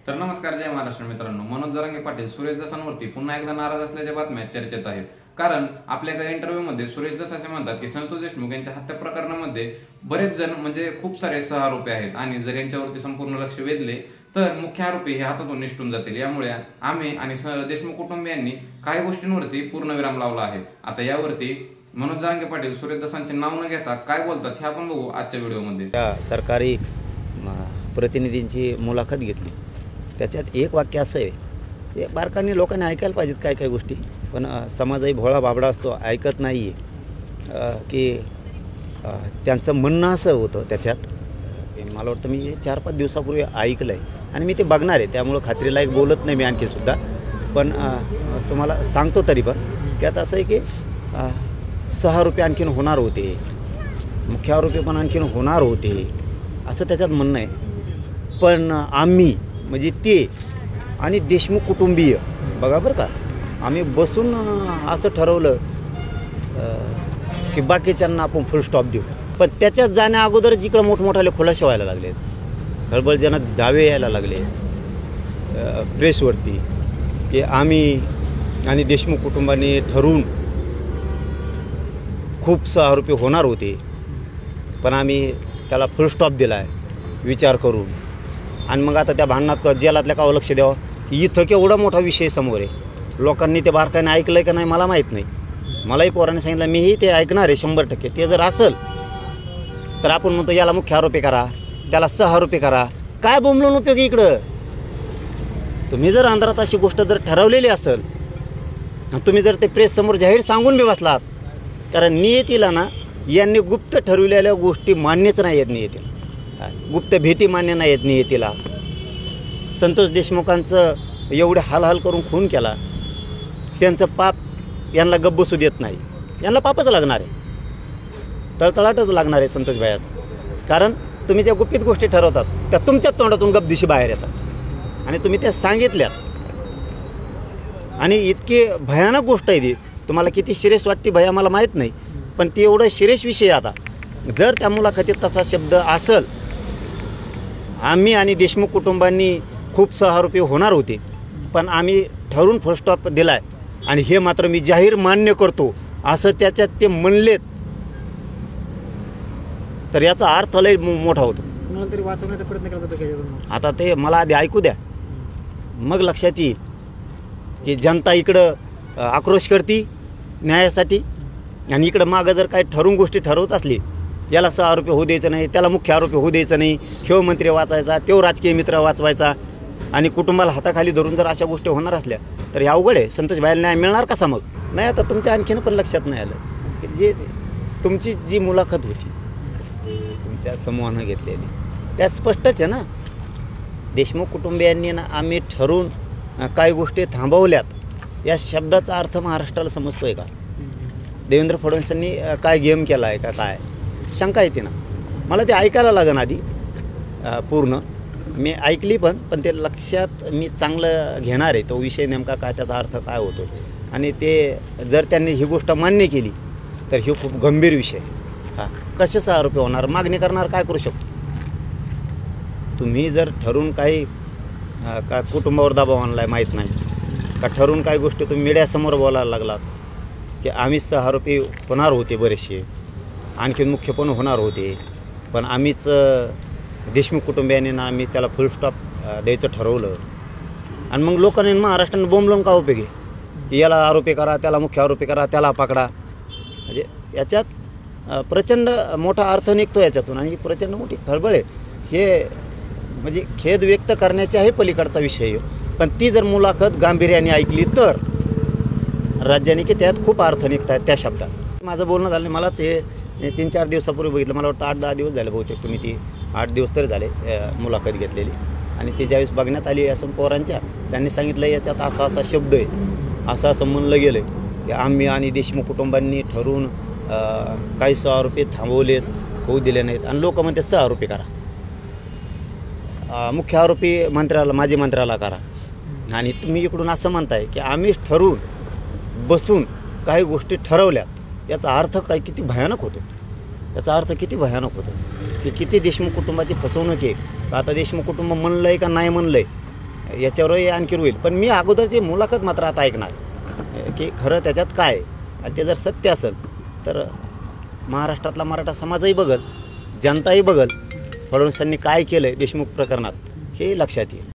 तर नमस्कार, जय महाराष्ट्र मित्रांनो. मनोज जरांगे पाटील सुरेश दसांवरती पुन्हा एकदा नाराज असल्याच्या बातम्या चर्चेत आहेत. कारण आपल्या एका इंटरव्ह्यूमध्ये सुरेश दस असे म्हणतात की संतोष देशमुख यांच्या हत्या प्रकरणामध्ये बरेच जण म्हणजे खूप सारे सहआरोपी आहेत आणि जर यांच्यावरती संपूर्ण लक्ष वेधले तर मुख्य आरोपी हे हातातून निसटून जातील. यामुळे आम्ही आणि देशमुख कुटुंबियांनी काही गोष्टींवरती पूर्णविराम लावला आहे. आता यावरती मनोज जरांगे पाटील सुरेश दसांचे नाव न घेता काय बोलतात हे आपण बघू आजच्या व्हिडिओमध्ये. सरकारी प्रतिनिधींची मुलाखत घेतली, त्याच्यात एक वाक्य असं आहे, हे बारकांनी लोकांनी ऐकायला पाहिजेत काय काय गोष्टी, पण समाजही भोळा बाबडा असतो, ऐकत नाही आहे. की त्यांचं म्हणणं असं होतं त्याच्यात, मला वाटतं मी 4-5 दिवसापूर्वी ऐकलं आहे आणि मी ते बघणार आहे, त्यामुळं खात्रीलायक बोलत नाही मी आणखीसुद्धा, पण तुम्हाला सांगतो तरी पण की आता असं आहे की 6 आरोपी आणखीन होणार होते, मुख्य आरोपी पण आणखीन होणार होते असं त्याच्यात म्हणणं आहे. पण आम्ही म्हणजे ते आणि देशमुख कुटुंबीय बघा बरं का, आम्ही बसून असं ठरवलं की बाकीच्यांना आपण फुल स्टॉप देऊ. पण त्याच्यात जाण्या अगोदरच इकडं मोठमोठाले खुलासे व्हायला लागलेत, खळबळजनक दावे यायला लागले प्रेसवरती की आम्ही आणि देशमुख कुटुंबाने ठरवून खूप आरोपी होणार होते, पण आम्ही त्याला फुल स्टॉप दिला आहे विचार करून. आणि मग आता त्या भांडणात जेलातल्या कावं लक्ष द्यावं, इथं केवढा मोठा विषय समोर आहे. लोकांनी ते बारकाईने ऐकलं आहे का नाही मला माहीत नाही, मलाही पोराने सांगितलं, मीही ते ऐकणार आहे 100%. ते जर असेल तर आपण म्हणतो याला मुख्य आरोपी करा, त्याला 6 आरोपी करा, काय बोंबलून उपयोग इकडं. तुम्ही जर अंधारात अशी गोष्ट जर ठरवलेली असेल, तुम्ही जर ते प्रेससमोर जाहीर सांगून बी बसलात, कारण नियतीला ना यांनी गुप्त ठरवलेल्या गोष्टी मान्यच नाही आहेत नियतीला, गुप्त भेटी मान्य नाही आहेत नियतीला. संतोष देशमुखांचं एवढे हालहाल करून खून केला, त्यांचं पाप यांना गप्प बसू देत नाही, यांना पापच लागणार आहे, तळतळाटच लागणार आहे संतोष भाईचं. कारण तुम्ही ज्या गुपित गोष्टी ठरवतात त्या तुमच्याच तोंडातून गपदिशी बाहेर येतात आणि तुम्ही त्या सांगितल्यात. आणि इतकी भयानक गोष्ट आहे ती, तुम्हाला किती सिरियस वाटते भया मला माहीत नाही, पण ती एवढं सिरियस विषय आता. जर त्या मुलाखतीत तसा शब्द असेल, आम्ही आणि देशमुख कुटुंबांनी खूप आरोपी होणार होते, पण आम्ही ठरवून फुल स्टॉप दिला आहे आणि हे मात्र मी जाहीर मान्य करतो असं त्याच्यात ते म्हणलेत, तर याचा अर्थ लय मोठा होतो. मला तरी वाचवण्याचा प्रयत्न करत होतो. आता ते मला आधी ऐकू द्या, मग लक्षात येईल की जनता इकडं आक्रोश करते न्यायासाठी आणि इकडं मागं जर काही ठरवून गोष्टी ठरवत असली, याला 6 आरोपी होऊ द्यायचं नाही, त्याला मुख्य आरोपी होऊ द्यायचं नाही, ह्यो मंत्री वाचायचा, तो राजकीय मित्र वाचवायचा, आणि कुटुंबाला हाताखाली धरून जर अशा गोष्टी होणार असल्या तर हे अवघड आहे. संतोष भाईला न्याय मिळणार कसा मग? नाही, आता तुमच्या आणखीन पण लक्षात नाही आलं की जे तुमची जी मुलाखत होती तुमच्या समूहानं घेतलेली, त्या स्पष्टच आहे ना, देशमुख कुटुंबियांनी ना आम्ही ठरवून काही गोष्टी थांबवल्यात या शब्दाचा अर्थ महाराष्ट्राला समजतोय का? देवेंद्र फडणवीसांनी काय गेम केला आहे का काय, शंका येते ना. मला ते ऐकायला लागेल आधी पूर्ण, मी ऐकली पण ते लक्षात मी चांगलं घेणार आहे, तो विषय नेमका काय, त्याचा अर्थ काय होतो. आणि ते जर त्यांनी ही गोष्ट मान्य केली तर ही खूप गंभीर विषय. कशाचा आरोपी होणार, मागणी करणार काय करू शकतो. तुम्ही जर ठरून काही का कुटुंबावर दबाव आणलाय माहीत नाही का, ठरून काही गोष्टी तुम्ही मीडियासमोर बोलायला लागलात की आम्ही 6 आरोपी होणार होते, बरेचसे आणखीन मुख्य पण होणार होते, पण आम्हीच देशमुख कुटुंबियांनी ना आम्ही त्याला फुल स्टॉप द्यायचं ठरवलं. आणि मग लोकांनी महाराष्ट्राने बोंबलून का उपयोगी की याला आरोपी करा, त्याला मुख्य आरोपी करा, त्याला पकडा. म्हणजे याच्यात प्रचंड मोठा अर्थ निघतो याच्यातून आणि प्रचंड मोठी खळबळ आहे. हे म्हणजे खेद व्यक्त करण्याच्याही पलीकडचा विषय आहे, पण ती जर मुलाखत गांभीर्याने ऐकली तर राज्याने की त्यात खूप अर्थ निघत आहेत त्या शब्दात. माझं बोलणं झालं, मलाच हे 3-4 दिवसापूर्वी बघितलं, मला वाटतं 8-10 दिवस झाले बहुतेक, तुम्ही ती 8 दिवस तरी झाले मुलाखत घेतलेली. आणि ती ज्यावेळेस बघण्यात आली असं पोरांच्या, त्यांनी सांगितलं याच्यात असा शब्द आहे, असं म्हणलं गेलं की आम्ही आणि देशमुख कुटुंबांनी ठरवून काही 6 आरोपी थांबवलेत, होऊ दिले नाहीत. आणि लोक म्हणते 6 आरोपी करा, मुख्य आरोपी मंत्र्याला, माजी मंत्र्याला करा. आणि तुम्ही इकडून असं म्हणताय की आम्ही ठरवून बसून काही गोष्टी ठरवल्यात, याचा अर्थ काय किती भयानक होतो, याचा अर्थ किती भयानक होतो की किती देशमुख कुटुंबाची फसवणूक आहे. आता देशमुख कुटुंब म्हणलं आहे का नाही म्हणलं आहे याच्यावरही आणखी होईल. पण मी अगोदर ती मुलाखत मात्र आता ऐकणार की खरं त्याच्यात काय आहे. आणि ते जर सत्य असेल तर महाराष्ट्रातला मराठा समाजही बघल, जनताही बघल फडणवीसांनी काय केलं आहे देशमुख प्रकरणात हे लक्षात येईल.